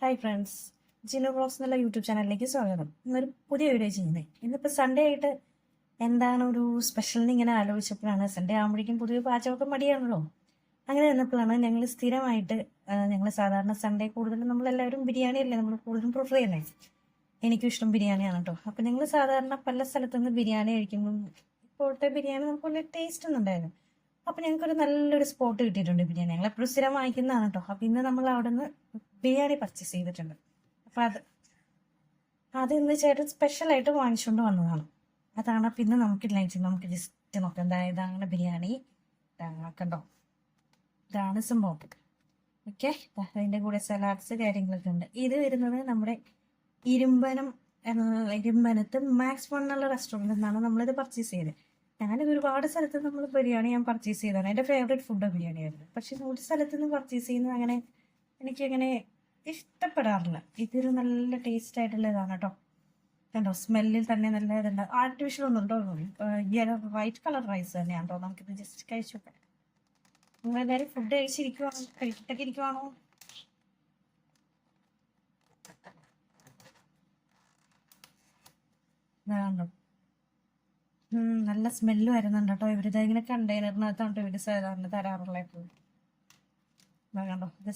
Hi friends, Jino blogs എന്നുള്ള YouTube ചാനലിലേക്ക് സ്വാഗതം. ഇന്നൊരു പുതിയ വീഡിയോ ചെയ്യുന്നത്. ഇന്നിപ്പോൾ സൺഡേ ആയിട്ട് എന്താണ് ഒരു സ്പെഷ്യലിന് ഇങ്ങനെ ആലോചിച്ചപ്പോഴാണ്, സൺഡേ ആകുമ്പോഴേക്കും പൊതുവെ പാചകമൊക്കെ മടിയാണല്ലോ. അങ്ങനെ വന്നപ്പോഴാണ് ഞങ്ങൾ സ്ഥിരമായിട്ട് ഞങ്ങൾ സാധാരണ സൺഡേ കൂടുതലും നമ്മളെല്ലാവരും ബിരിയാണി അല്ലേ നമ്മൾ കൂടുതലും പ്രിഫർ ചെയ്യുന്നത്. എനിക്കും ഇഷ്ടം ബിരിയാണിയാണ് കേട്ടോ. അപ്പം ഞങ്ങൾ സാധാരണ പല സ്ഥലത്തുനിന്ന് ബിരിയാണി കഴിക്കുമ്പം ഇപ്പോഴത്തെ ബിരിയാണി നമുക്ക് വലിയ ടേസ്റ്റ് ഒന്നും ഉണ്ടായിരുന്നു. അപ്പം ഞങ്ങൾക്കൊരു നല്ലൊരു സ്പോട്ട് കിട്ടിയിട്ടുണ്ട് ബിരിയാണി. ഞങ്ങൾ എപ്പോഴും സ്ഥിരം വാങ്ങിക്കുന്നതാണ് കേട്ടോ. അപ്പം ഇന്ന് നമ്മൾ അവിടെ നിന്ന് ബിരിയാണി പർച്ചേസ് ചെയ്തിട്ടുണ്ട്. അപ്പം അത് ഇന്ന് ചേട്ടൻ സ്പെഷ്യലായിട്ട് വാങ്ങിച്ചുകൊണ്ട് വന്നതാണ്. അതാണ് പിന്നെ നമുക്ക് ജസ്റ്റ് നോക്കാം. ഇതാണ് ബിരിയാണി, കണ്ടോ, ഇതാണ് സംഭവം. ഓക്കെ, അതിൻ്റെ കൂടെ സലാഡ്സ് കാര്യങ്ങളൊക്കെ ഉണ്ട്. ഇത് വരുന്നത് നമ്മുടെ ഇരുമ്പനത്ത് മാക്സ് വൺ എന്നുള്ള റെസ്റ്റോറൻറ്റിൽ നിന്നാണ് നമ്മളിത് പർച്ചേസ് ചെയ്തത്. ഞാനിത് ഒരുപാട് സ്ഥലത്ത് നമ്മൾ ബിരിയാണി ഞാൻ പർച്ചേസ് ചെയ്തതാണ്. എൻ്റെ ഫേവറേറ്റ് ഫുഡ് ബിരിയാണി ആയിരുന്നു. പക്ഷെ ഒരു സ്ഥലത്ത് നിന്ന് പർച്ചേസ് ചെയ്യുന്നത് അങ്ങനെ എനിക്കങ്ങനെ ഇഷ്ടപ്പെടാറില്ല. ഇതൊരു നല്ല ടേസ്റ്റ് ആയിട്ടുള്ള ഇതാണ് കേട്ടോ. കണ്ടോ, സ്മെല്ലിൽ തന്നെ നല്ല ഇതുണ്ട്. ആർട്ടിഫിഷ്യൽ ഒന്നും ഉണ്ടോ, വൈറ്റ് കളർ റൈസ് തന്നെയാണ് കേട്ടോ. നമുക്കിത് ജസ്റ്റ് കഴിച്ചു നോക്കാം. നിങ്ങളെല്ലാവരും ഫുഡ് കഴിച്ചിട്ടൊക്കെ ഇരിക്കുവാണോ? ഇതാണോ, നല്ല സ്മെല്ല് വരുന്നുണ്ട് കേട്ടോ. ഇവരിത് ഇങ്ങനെ കണ്ടെയ്നറിനകത്താണ് ഇവർ സാധാരണ തരാറുള്ളത്. കണ്ടോ, ഇത്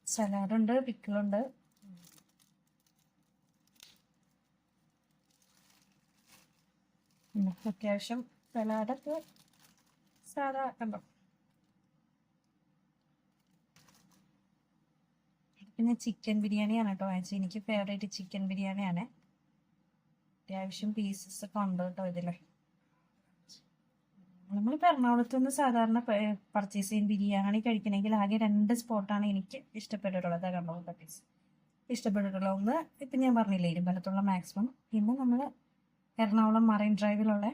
സലാഡുണ്ട്, പിക്കിളുണ്ട്. അത്യാവശ്യം സലാഡൊക്കെ സാധാ കണ്ടോ. പിന്നെ ചിക്കൻ ബിരിയാണിയാണ് കേട്ടോ വാങ്ങിച്ചത്. എനിക്ക് ഫേവറേറ്റ് ചിക്കൻ ബിരിയാണിയാണ്. അത്യാവശ്യം പീസസ് ഒക്കെ ഉണ്ട് കേട്ടോ ഇതില്. നമ്മളിപ്പോൾ എറണാകുളത്ത് നിന്ന് സാധാരണ പർച്ചേസ് ചെയ്യും ബിരിയാണി കഴിക്കണമെങ്കിൽ ആകെ 2 സ്പോട്ടാണ് എനിക്ക് ഇഷ്ടപ്പെട്ടിട്ടുള്ളത്. കണ്ടോ, പീസ് ഇഷ്ടപ്പെട്ടിട്ടുള്ളത്. ഒന്ന് ഇപ്പം ഞാൻ പറഞ്ഞില്ലേ, ഇരുമ്പലത്തുള്ള മാക്സിമം. പിന്നെ നമ്മൾ എറണാകുളം മറൈൻ ഡ്രൈവിലുള്ള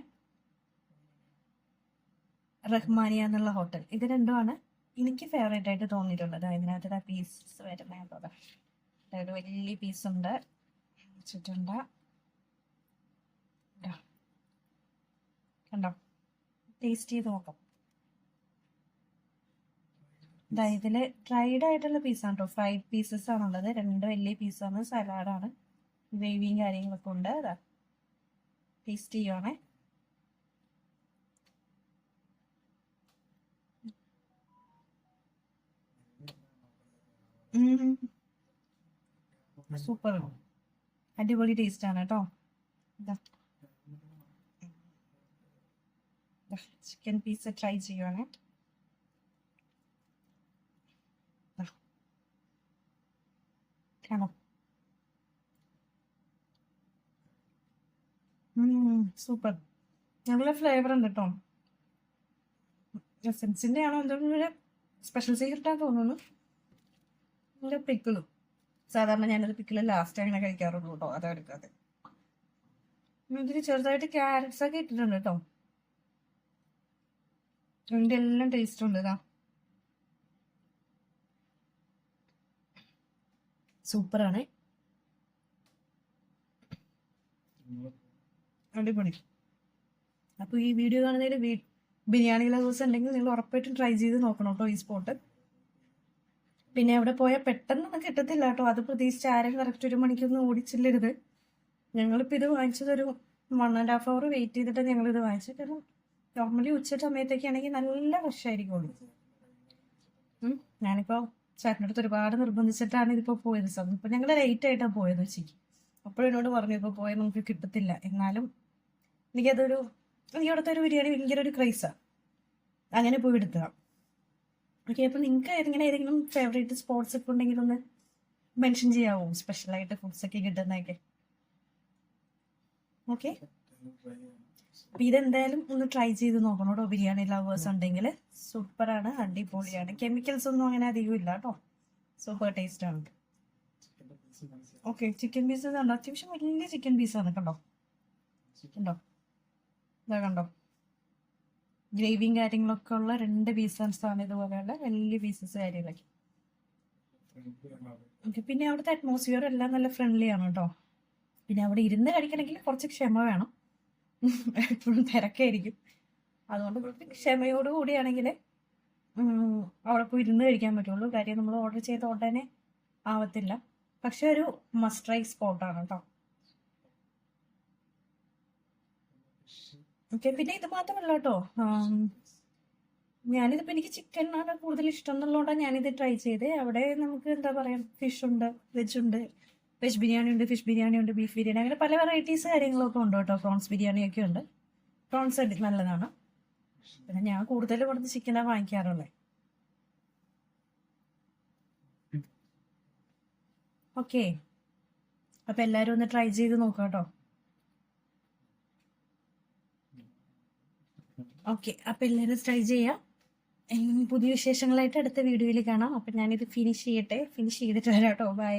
റഹ്മാനിയ എന്നുള്ള ഹോട്ടൽ. ഇത് രണ്ടുമാണ് എനിക്ക് ഫേവറേറ്റ് ആയിട്ട് തോന്നിയിട്ടുള്ളത്. അതിനകത്ത് പീസസ് വരുന്നത് അതായത് വലിയ പീസുണ്ട്, വെച്ചിട്ടുണ്ട്. കണ്ടോ, ടേസ്റ്റ് ചെയ്ത് നോക്കാം. ഇതില് ഡ്രൈഡ് ആയിട്ടുള്ള പീസാണ് കേട്ടോ. 5 പീസസ് ആണുള്ളത്. 2 വലിയ പീസാണ്, സലാഡാണ്, ഗ്രേവിയും കാര്യങ്ങളൊക്കെ ഉണ്ട്. അതാ ടേസ്റ്റ് ചെയ്യുവാണേ. സൂപ്പർ, അടിപൊളി ടേസ്റ്റ് ആണ് കേട്ടോ. ചിക്കൻ പീസ് ട്രൈ ചെയ്യുവാണേ. കാണോ, സൂപ്പർ, നല്ല ഫ്ലേവർ ഉണ്ട് കേട്ടോ. എസൻസിന്റെ ആണോ എന്തെങ്കിലും സ്പെഷ്യൽ സീക്രട്ടാന്ന് തോന്നുന്നു. നല്ല പിക്കിളും. സാധാരണ ഞാനത് പിക്കിള് ലാസ്റ്റ് അങ്ങനെ കഴിക്കാറുള്ളൂ കേട്ടോ, അതെടുക്കാതെ. ഇതിന് ചെറുതായിട്ട് ക്യാരറ്റ്സ് ഒക്കെ ഇട്ടിട്ടുണ്ട് കേട്ടോ. അതിൻ്റെ എല്ലാം ടേസ്റ്റ് ഉണ്ട്. ഇതാ സൂപ്പറാണ്, അടിപൊളി. അപ്പോൾ ഈ വീഡിയോ കാണുന്നതിൽ ബിരിയാണി ലവേഴ്സ് ഉണ്ടെങ്കിൽ നിങ്ങൾ ഉറപ്പായിട്ടും ട്രൈ ചെയ്ത് നോക്കണം കേട്ടോ ഈ സ്പോട്ട്. പിന്നെ അവിടെ പോയാൽ പെട്ടെന്നൊന്നും കിട്ടത്തില്ല കേട്ടോ. അത് പ്രതീക്ഷിച്ച് ആരും കറക്റ്റ് 1 മണിക്കൊന്നും ഓടിച്ചില്ലരുത്. ഞങ്ങളിപ്പോൾ ഇത് വാങ്ങിച്ചതൊരു 1.5 hour വെയിറ്റ് ചെയ്തിട്ട് ഞങ്ങളിത് വാങ്ങിച്ചത്. കാരണം നോർമലി ഉച്ച സമയത്തൊക്കെയാണെങ്കിൽ നല്ല ഫ്രഷ് ആയിരിക്കുള്ളൂ. ഞാനിപ്പോൾ ചേട്ടനടുത്ത് ഒരുപാട് നിർബന്ധിച്ചിട്ടാണ് ഇതിപ്പോൾ പോയത്. ഇപ്പം ഞങ്ങൾ ലേറ്റ് ആയിട്ടാണ് പോയത് ഉച്ചയ്ക്ക്. അപ്പോഴും എന്നോട് പറഞ്ഞു ഇപ്പോൾ പോയാൽ നമുക്ക് കിട്ടത്തില്ല. എന്നാലും എനിക്ക് അവിടുത്തെ ഒരു ബിരിയാണി ഭയങ്കര ഒരു ക്രൈസാണ്. അങ്ങനെ പോയി എടുത്തതാണ്. ഓക്കെ, അപ്പോൾ നിങ്ങൾക്ക് ഏതെങ്കിലും ഫേവറേറ്റ് സ്പോട്സ് ഒക്കെ ഉണ്ടെങ്കിൽ ഒന്ന് മെൻഷൻ ചെയ്യാവോ, സ്പെഷ്യലായിട്ട് ഫുഡ്സ് ഒക്കെ കിട്ടുന്നതൊക്കെ. ഓക്കെ, അപ്പം ഇതെന്തായാലും ഒന്ന് ട്രൈ ചെയ്ത് നോക്കണം കേട്ടോ. ബിരിയാണി ലവേഴ്സ് ഉണ്ടെങ്കിൽ സൂപ്പറാണ്, അടിപൊളിയാണ്. കെമിക്കൽസ് ഒന്നും അങ്ങനെ അധികം ഇല്ല കേട്ടോ. സൂപ്പർ ടേസ്റ്റ് ആണ്. ഓക്കെ, ചിക്കൻ പീസ് കണ്ടോ, അത്യാവശ്യം വലിയ ചിക്കൻ പീസാണ്. കണ്ടോ, ഇതാ കണ്ടോ, ഗ്രേവിയും കാര്യങ്ങളൊക്കെ ഉള്ള 2 പീസസാണ്. ഇതുപോലെയുള്ള വലിയ പീസസ് കാര്യങ്ങളൊക്കെ. ഓക്കെ, പിന്നെ അവിടുത്തെ അറ്റ്മോസ്ഫിയർ എല്ലാം നല്ല ഫ്രണ്ട്ലി ആണ് കേട്ടോ. പിന്നെ അവിടെ ഇരുന്ന് കഴിക്കണമെങ്കിൽ കുറച്ച് ക്ഷമ വേണം. എപ്പോഴും തിരക്കായിരിക്കും. അതുകൊണ്ട് ക്ഷമയോട് കൂടിയാണെങ്കിൽ അവിടെ പോയി ഇരുന്ന് കഴിക്കാൻ പറ്റുള്ളൂ. കാര്യം നമ്മൾ ഓർഡർ ചെയ്ത ഉടനെ ആവത്തില്ല. പക്ഷെ ഒരു മസ്റ്റ് ട്രൈ സ്പോട്ടാണ് കേട്ടോ. ഓക്കെ, പിന്നെ ഇത് മാത്രമല്ല കേട്ടോ, ഞാനിതിപ്പോൾ എനിക്ക് ചിക്കനാണ് കൂടുതൽ ഇഷ്ടം എന്നുള്ളതുകൊണ്ടാണ് ഞാനിത് ട്രൈ ചെയ്തത്. അവിടെ നമുക്ക് എന്താ പറയുക, ഫിഷ് ഉണ്ട്, വെജ് ഉണ്ട്, വെജ് ബിരിയാണി ഉണ്ട്, ഫിഷ് ബിരിയാണി ഉണ്ട്, ബീഫ് ബിരിയാണി, അങ്ങനെ പല വെറൈറ്റീസ് കാര്യങ്ങളൊക്കെ ഉണ്ട് കേട്ടോ. പ്രോൺസ് ബിരിയാണിയൊക്കെ ഉണ്ട്. പ്രോൺസ് നല്ലതാണ്. പിന്നെ ഞാൻ കൂടുതൽ ഇവിടുന്ന് ചിക്കനാണ് വാങ്ങിക്കാറുള്ളത്. ഓക്കെ, അപ്പം എല്ലാവരും ഒന്ന് ട്രൈ ചെയ്ത് നോക്കാം കേട്ടോ. ഓക്കെ, അപ്പം എല്ലാവരും ട്രൈ ചെയ്യാം. പുതിയ വിശേഷങ്ങളായിട്ട് അടുത്ത വീഡിയോയിൽ കാണാം. അപ്പം ഞാനിത് ഫിനിഷ് ചെയ്തിട്ട് വരാം കേട്ടോ. ബൈ.